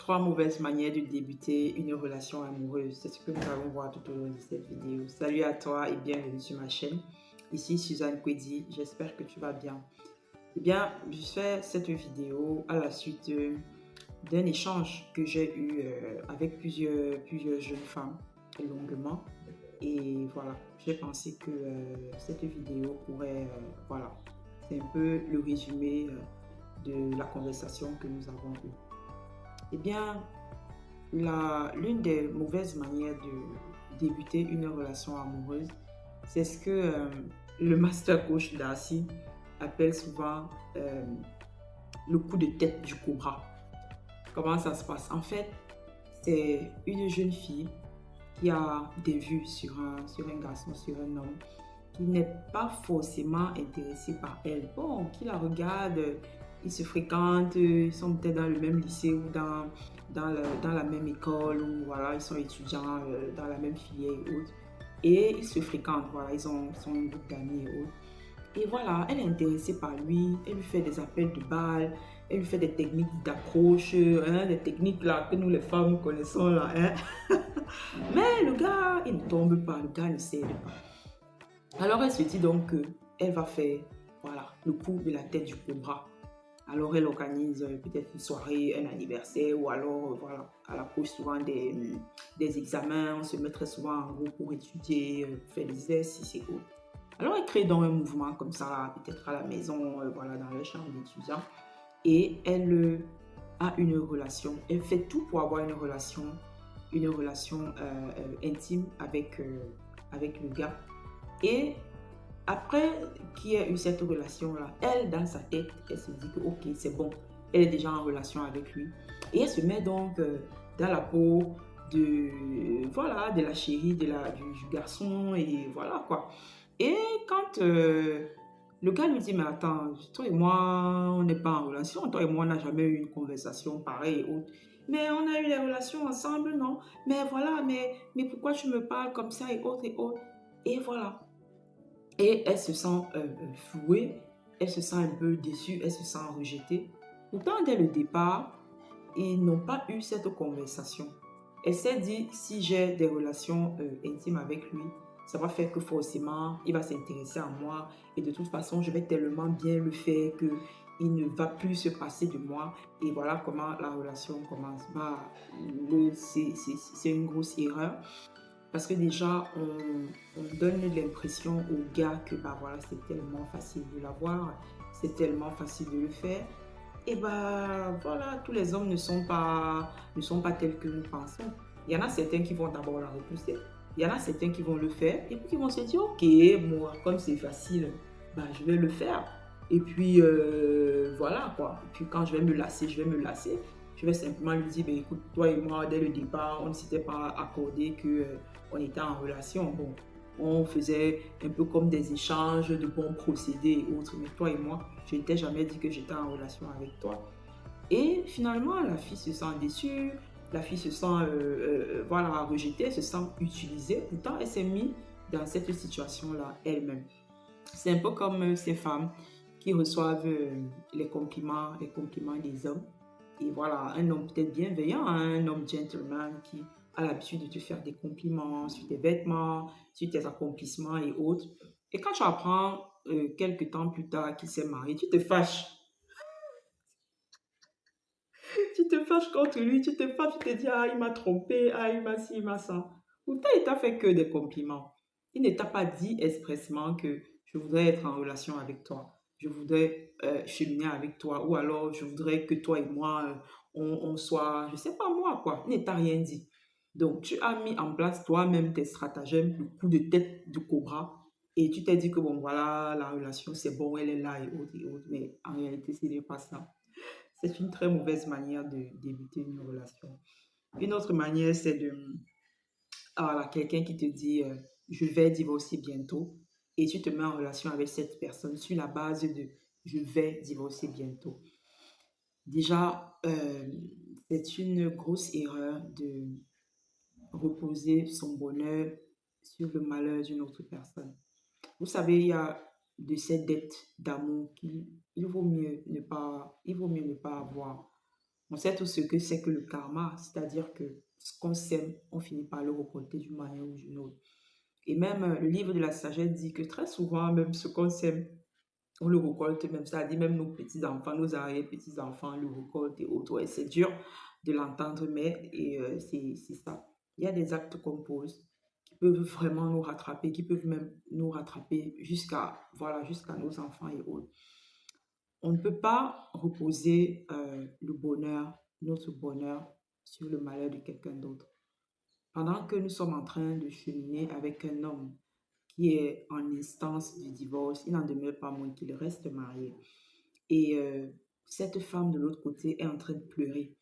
3 mauvaises manières de débuter une relation amoureuse. C'est ce que nous allons voir tout au long de cette vidéo. Salut à toi et bienvenue sur ma chaîne. Ici Suzanne Kwedi, j'espère que tu vas bien. Eh bien, je fais cette vidéo à la suite d'un échange que j'ai eu avec plusieurs jeunes femmes longuement. Et voilà, j'ai pensé que cette vidéo pourrait, voilà, c'est un peu le résumé de la conversation que nous avons eue. Eh bien, l'une des mauvaises manières de débuter une relation amoureuse, c'est ce que le master coach Darcy appelle souvent le coup de tête du cobra. Comment ça se passe? En fait, c'est une jeune fille qui a des vues sur un garçon, sur un homme, qui n'est pas forcément intéressé par elle. Bon, qui la regarde, ils se fréquentent, ils sont peut-être dans le même lycée ou dans la même école, ou voilà, ils sont étudiants dans la même filière et autres. Et ils se fréquentent, voilà, ils sont un groupe d'amis et autres. Et voilà, elle est intéressée par lui, elle lui fait des appels de balles, elle lui fait des techniques d'approche, hein, des techniques là que nous les femmes connaissons là. Hein. Mais le gars, il ne tombe pas, le gars ne cède pas. Alors elle se dit donc qu'elle va faire, voilà, le coup de la tête du cobra. Alors elle organise peut-être une soirée, un anniversaire, ou alors voilà, à l'approche souvent des examens, on se met très souvent en groupe pour étudier, faire des exercices et autres. Alors elle crée donc un mouvement comme ça, peut-être à la maison, voilà, dans leur chambre d'étudiant, et elle a une relation, elle fait tout pour avoir une relation intime avec le gars. Et après qu'il y ait eu cette relation-là, elle, dans sa tête, elle se dit que ok, c'est bon, elle est déjà en relation avec lui. Et elle se met donc dans la peau voilà, de la chérie, du garçon, et voilà quoi. Et quand le gars lui dit, mais attends, toi et moi, on n'est pas en relation, toi et moi, on n'a jamais eu une conversation pareille et autre. Mais on a eu des relations ensemble, non? Mais voilà, mais pourquoi tu me parles comme ça et autres et autres? Et voilà. Et elle se sent flouée, elle se sent un peu déçue, elle se sent rejetée. Pourtant, dès le départ, ils n'ont pas eu cette conversation. Elle s'est dit, si j'ai des relations intimes avec lui, ça va faire que forcément, il va s'intéresser à moi. Et de toute façon, je vais tellement bien le faire qu'il ne va plus se passer de moi. Et voilà comment la relation commence. Bah, c'est une grosse erreur. Parce que déjà, on donne l'impression au gars que bah voilà, c'est tellement facile de l'avoir, c'est tellement facile de le faire. Et bah voilà, tous les hommes ne sont pas tels que nous pensons. Il y en a certains qui vont d'abord la repousser. Il y en a certains qui vont le faire et puis qui vont se dire, ok, moi, comme c'est facile, bah, je vais le faire. Et puis voilà quoi. Et puis quand je vais me lasser, je vais me lasser. Je vais simplement lui dire, ben, écoute, toi et moi, dès le départ, on ne s'était pas accordé que on était en relation. Bon, on faisait un peu comme des échanges de bons procédés et autres. Mais toi et moi, je ne t'ai jamais dit que j'étais en relation avec toi. Et finalement, la fille se sent déçue, la fille se sent voilà, rejetée, se sent utilisée. Pourtant, elle s'est mise dans cette situation-là elle-même. C'est un peu comme ces femmes qui reçoivent les compliments des hommes. Et voilà, un homme peut-être bienveillant, hein, un homme gentleman qui a l'habitude de te faire des compliments sur tes vêtements, sur tes accomplissements et autres. Et quand tu apprends quelques temps plus tard qu'il s'est marié, tu te fâches. Tu te fâches contre lui, tu te fâches, tu te dis, ah, il m'a trompé, ah, il m'a ci, il m'a ça. Pourtant, il t'a fait que des compliments. Il ne t'a pas dit expressement que je voudrais être en relation avec toi, je voudrais cheminer avec toi, ou alors je voudrais que toi et moi, on soit, je sais pas moi, quoi. Il ne t'a rien dit. Donc, tu as mis en place toi-même tes stratagèmes, le coup de tête du cobra, et tu t'es dit que bon, voilà, la relation, c'est bon, elle est là et autres et autres. Mais en réalité, ce n'est pas ça. C'est une très mauvaise manière de débuter une relation. Une autre manière, c'est voilà, quelqu'un qui te dit je vais divorcer bientôt et tu te mets en relation avec cette personne sur la base de je vais divorcer bientôt. Déjà, c'est une grosse erreur de reposer son bonheur sur le malheur d'une autre personne. Vous savez, il y a de ces dettes d'amour qu'il vaut mieux ne pas avoir. On sait tout ce que c'est que le karma, c'est-à-dire que ce qu'on sème, on finit par le récolter d'une manière ou d'une autre. Et même le livre de la sagesse dit que très souvent, même ce qu'on sème, on le récolte, même ça dit même nos petits-enfants, nos arrière-petits-enfants le récoltent et autres. Et c'est dur de l'entendre, mais c'est ça. Il y a des actes qu'on pose qui peuvent vraiment nous rattraper, qui peuvent même nous rattraper jusqu'à voilà, jusqu'à nos enfants et autres. On ne peut pas reposer le bonheur, notre bonheur, sur le malheur de quelqu'un d'autre. Pendant que nous sommes en train de cheminer avec un homme qui est en instance du divorce, il n'en demeure pas moins qu'il reste marié. Et cette femme de l'autre côté est en train de pleurer,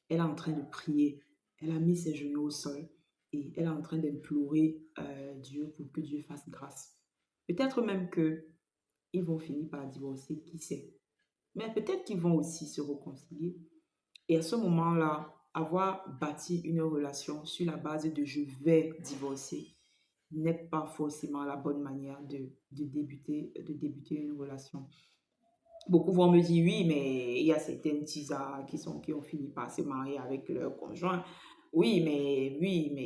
elle est en train de prier, elle a mis ses genoux au sol et elle est en train d'implorer Dieu pour que Dieu fasse grâce. Peut-être même que ils vont finir par divorcer, qui sait. Mais peut-être qu'ils vont aussi se réconcilier. Et à ce moment-là, avoir bâti une relation sur la base de je vais divorcer n'est pas forcément la bonne manière de débuter une relation. Beaucoup vont me dire oui, mais il y a certaines tisas qui ont fini par se marier avec leur conjoint. Oui, mais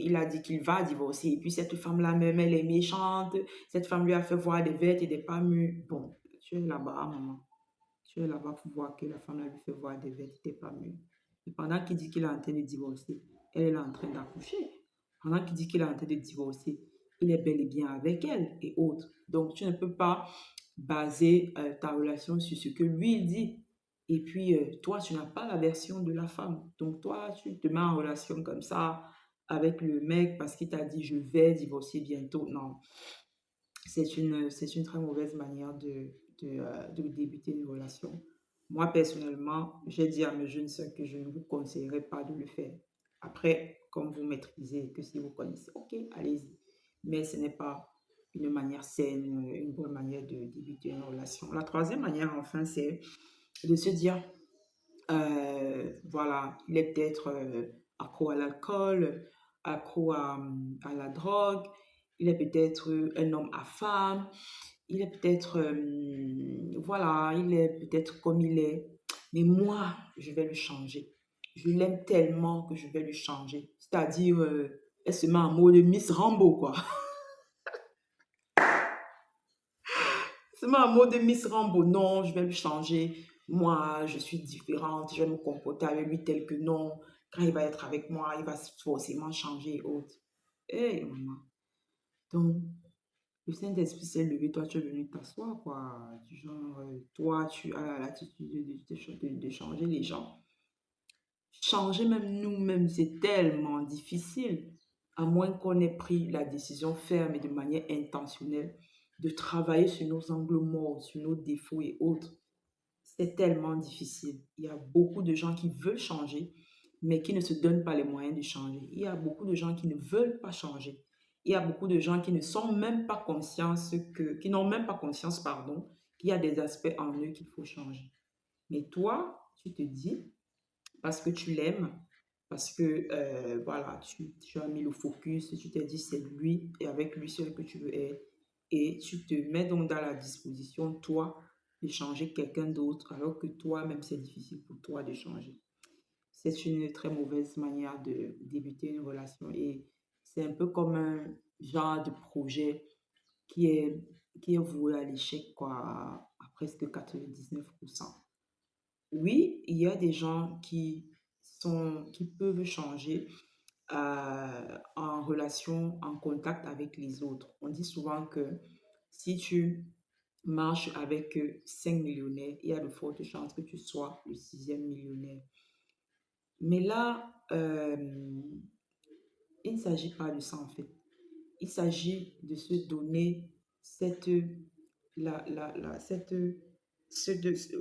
il a dit qu'il va divorcer. Et puis cette femme-là même, elle est méchante. Cette femme lui a fait voir des vêtements et des pas mûrs. Bon, tu es là-bas, maman. Tu es là-bas pour voir que la femme là lui fait voir des vêtements et des pas mûrs. Et pendant qu'il dit qu'il est en train de divorcer, elle est en train d'accoucher. Pendant qu'il dit qu'il est en train de divorcer, il est bel et bien avec elle et autres. Donc, tu ne peux pas baser ta relation sur ce que lui il dit. Et puis, toi, tu n'as pas la version de la femme. Donc, toi, tu te mets en relation comme ça avec le mec parce qu'il t'a dit je vais divorcer bientôt. Non, c'est une très mauvaise manière de débuter une relation. Moi, personnellement, j'ai dit à mes jeunes sœurs que je ne vous conseillerais pas de le faire. Après, comme vous maîtrisez, que si vous connaissez, ok, allez-y. Mais ce n'est pas une manière saine, une bonne manière de débuter une relation. La troisième manière, enfin, c'est de se dire, voilà, il est peut-être accro à l'alcool, accro à la drogue, il est peut-être un homme à femme, il est peut-être, voilà, il est peut-être comme il est, mais moi, je vais le changer. Je l'aime tellement que je vais le changer. C'est-à-dire, elle se met en mode Miss Rambo, quoi. Elle se met en mode Miss Rambo. Non, je vais le changer. Moi, je suis différente. Je vais me comporter avec lui tel que non. Quand il va être avec moi, il va forcément changer et autres. Hé, maman. Donc, le Saint-Esprit s'est levé, toi tu es venu t'asseoir, quoi. Du genre, toi tu as l'attitude de changer les gens. Changer même nous-mêmes, c'est tellement difficile, à moins qu'on ait pris la décision ferme et de manière intentionnelle de travailler sur nos angles morts, sur nos défauts et autres. C'est tellement difficile. Il y a beaucoup de gens qui veulent changer, mais qui ne se donnent pas les moyens de changer. Il y a beaucoup de gens qui ne veulent pas changer. Il y a beaucoup de gens qui ne sont même pas conscients qui n'ont même pas conscience, pardon, qu'il y a des aspects en eux qu'il faut changer. Mais toi, tu te dis, parce que tu l'aimes, parce que voilà, tu as mis le focus, tu t'es dit c'est lui et avec lui seul que tu veux être. Et tu te mets donc dans la disposition, toi, de changer quelqu'un d'autre, alors que toi-même, c'est difficile pour toi de changer. C'est une très mauvaise manière de débuter une relation et c'est un peu comme un genre de projet qui est, qui est voué à l'échec, quoi, à presque 99%. Oui, il y a des gens qui peuvent changer en relation, en contact avec les autres. On dit souvent que si tu marches avec 5 millionnaires, il y a de fortes chances que tu sois le sixième millionnaire. Mais là, il ne s'agit pas de ça en fait. Il s'agit de se donner cette, cette,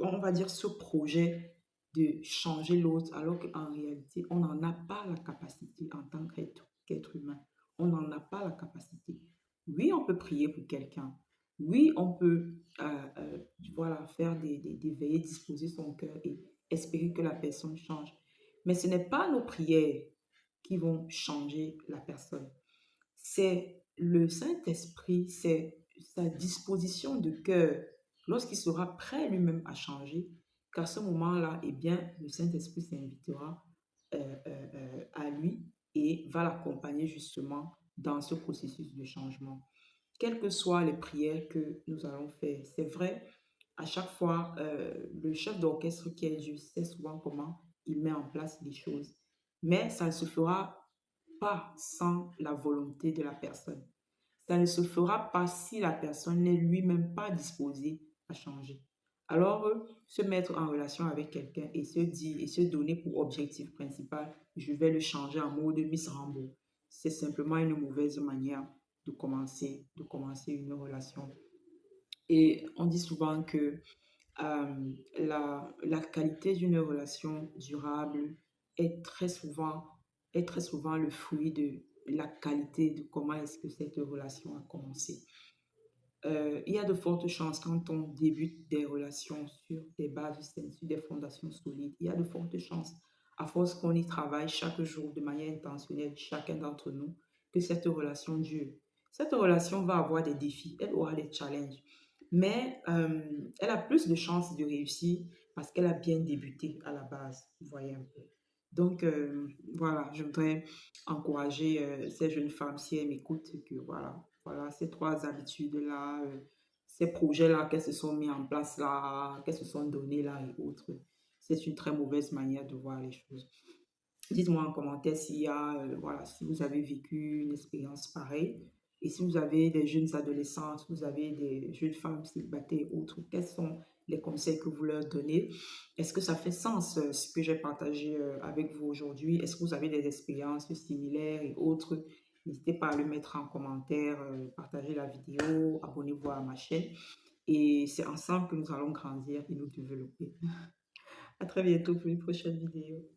on va dire ce projet de changer l'autre, alors qu'en réalité, on n'en a pas la capacité en tant qu'être humain. On n'en a pas la capacité. Oui, on peut prier pour quelqu'un. Oui, on peut voilà, faire des veillées, disposer son cœur et espérer que la personne change. Mais ce n'est pas nos prières qui vont changer la personne. C'est le Saint-Esprit, c'est sa disposition de cœur. Lorsqu'il sera prêt lui-même à changer, qu'à ce moment-là, eh bien, le Saint-Esprit s'invitera à lui et va l'accompagner justement dans ce processus de changement. Quelles que soient les prières que nous allons faire, c'est vrai, à chaque fois, le chef d'orchestre qui est Dieu sait souvent comment il met en place les choses. Mais ça ne se fera pas sans la volonté de la personne. Ça ne se fera pas si la personne n'est lui-même pas disposée à changer. Alors, se mettre en relation avec quelqu'un et se dire et se donner pour objectif principal, je vais le changer en mode Miss Rambo. C'est simplement une mauvaise manière de commencer une relation. Et on dit souvent que la qualité d'une relation durable est très souvent, est très souvent le fruit de la qualité de comment est-ce que cette relation a commencé. Il y a de fortes chances quand on débute des relations sur des bases saines, sur des fondations solides, il y a de fortes chances, à force qu'on y travaille chaque jour de manière intentionnelle, chacun d'entre nous, que cette relation dure. Cette relation va avoir des défis, elle aura des challenges, mais elle a plus de chances de réussir parce qu'elle a bien débuté à la base, vous voyez un peu. Donc, voilà, je voudrais encourager ces jeunes femmes, si elles m'écoutent, que voilà, ces trois habitudes-là, ces projets-là qu'elles se sont mis en place là, qu'elles se sont donnés là et autres, c'est une très mauvaise manière de voir les choses. Dites-moi en commentaire s'il y a, voilà, si vous avez vécu une expérience pareille et si vous avez des jeunes adolescents, si vous avez des jeunes femmes célibataires et autres, quels sont les conseils que vous leur donnez? Est-ce que ça fait sens ce que j'ai partagé avec vous aujourd'hui? Est-ce que vous avez des expériences similaires et autres? N'hésitez pas à le mettre en commentaire, partagez la vidéo, abonnez-vous à ma chaîne et c'est ensemble que nous allons grandir et nous développer. À très bientôt pour une prochaine vidéo.